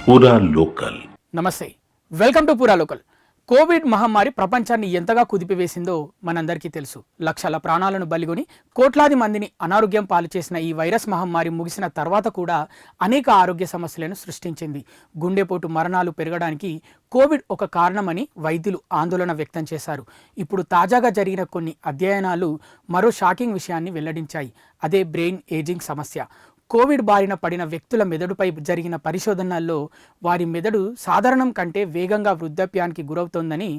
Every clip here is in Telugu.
పూరా లోకల్. నమస్తే, వెల్కమ్ టు పూరా లోకల్. కోవిడ్ మహమ్మారి ప్రపంచాన్ని ఎంతగా కుదిపివేసిందో మనందరికీ తెలుసు. లక్షల ప్రాణాలను బలిగొని కోట్లాది మందిని అనారోగ్యం పాలు చేసిన ఈ వైరస్ మహమ్మారి ముగిసిన తర్వాత కూడా అనేక ఆరోగ్య సమస్యలను సృష్టించింది. గుండెపోటు మరణాలు పెరగడానికి కోవిడ్ ఒక కారణమని వైద్యులు ఆందోళన వ్యక్తం చేశారు. ఇప్పుడు తాజాగా జరిగిన కొన్ని అధ్యయనాలు మరో షాకింగ్ విషయాన్ని వెల్లడించాయి. అదే బ్రెయిన్ ఏజింగ్ సమస్య. కోవిడ్ బారిన పడిన వ్యక్తుల మెదడుపై జరిగిన పరిశోధనల్లో వారి మెదడు సాధారణం కంటే వేగంగా వృద్ధాప్యానికి గురవుతోందని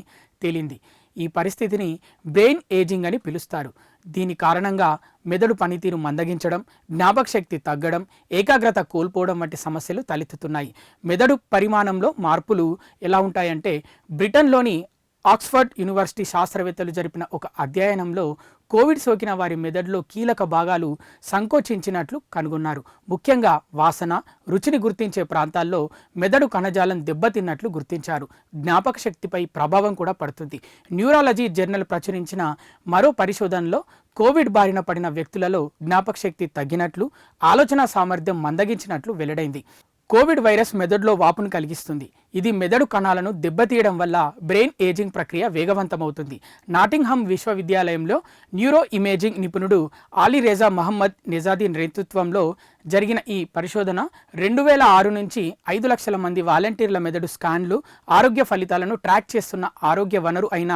తేలింది. ఈ పరిస్థితిని బ్రెయిన్ ఏజింగ్ అని పిలుస్తారు. దీని కారణంగా మెదడు పనితీరు మందగించడం, జ్ఞాపకశక్తి తగ్గడం, ఏకాగ్రత కోల్పోవడం వంటి సమస్యలు తలెత్తుతున్నాయి. మెదడు పరిమాణంలో మార్పులు ఎలా ఉంటాయంటే, బ్రిటన్లోని ఆక్స్ఫర్డ్ యూనివర్సిటీ శాస్త్రవేత్తలు జరిపిన ఒక అధ్యయనంలో కోవిడ్ సోకిన వారి మెదడులో కీలక భాగాలు సంకోచించినట్లు కనుగొన్నారు. ముఖ్యంగా వాసన, రుచిని గుర్తించే ప్రాంతాల్లో మెదడు కణజాలం దెబ్బతిన్నట్లు గుర్తించారు. జ్ఞాపక శక్తిపై ప్రభావం కూడా పడుతుంది. న్యూరాలజీ జర్నల్ ప్రచురించిన మరో పరిశోధనలో కోవిడ్ బారిన పడిన వ్యక్తులలో జ్ఞాపక శక్తి తగ్గినట్లు, ఆలోచన సామర్థ్యం మందగించినట్లు వెల్లడైంది. కోవిడ్ వైరస్ మెదడులో వాపును కలిగిస్తుంది. ఇది మెదడు కణాలను దెబ్బతీయడం వల్ల బ్రెయిన్ ఏజింగ్ ప్రక్రియ వేగవంతమవుతుంది. నాటింగ్హామ్ విశ్వవిద్యాలయంలో న్యూరో ఇమేజింగ్ నిపుణుడు ఆలీ రేజా మహమ్మద్ నిజాదీ నేతృత్వంలో జరిగిన ఈ పరిశోధన 2006 నుంచి 5 లక్షల మంది వాలంటీర్ల మెదడు స్కాన్లు, ఆరోగ్య ఫలితాలను ట్రాక్ చేస్తున్న ఆరోగ్య వనరు అయిన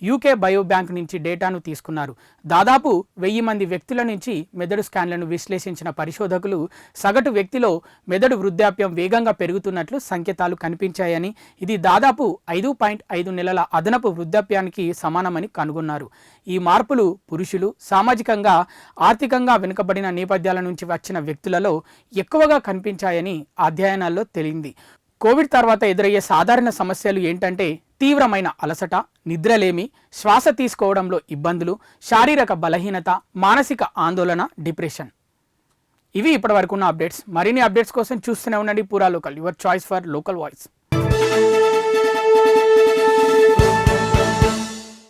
యూకే బయోబ్యాంక్ నుంచి డేటాను తీసుకున్నారు. దాదాపు 1000 మంది వ్యక్తుల నుంచి మెదడు స్కాన్లను విశ్లేషించిన పరిశోధకులు సగటు వ్యక్తిలో మెదడు వృద్ధాప్యం వేగంగా పెరుగుతున్నట్లు సంకేతాలు కనిపించాయని, ఇది దాదాపు 5.5 నెలల అదనపు వృద్ధాప్యానికి సమానమని కనుగొన్నారు. ఈ మార్పులు పురుషులు, సామాజికంగా ఆర్థికంగా వెనుకబడిన నేపథ్యాల నుంచి వచ్చిన వ్యక్తులలో ఎక్కువగా కనిపించాయని అధ్యయనాల్లో తేలింది. కోవిడ్ తర్వాత ఎదురయ్యే సాధారణ సమస్యలు ఏంటంటే తీవ్రమైన అలసట, నిద్రలేమి, శ్వాస తీసుకోవడంలో ఇబ్బందులు, శారీరక బలహీనత, మానసిక ఆందోళన, డిప్రెషన్. ఇవి ఇప్పటివరకు ఉన్న అప్డేట్స్. మరిన్ని అప్డేట్స్ కోసం చూస్తూనే ఉండండి పూరా local, your choice for local voice.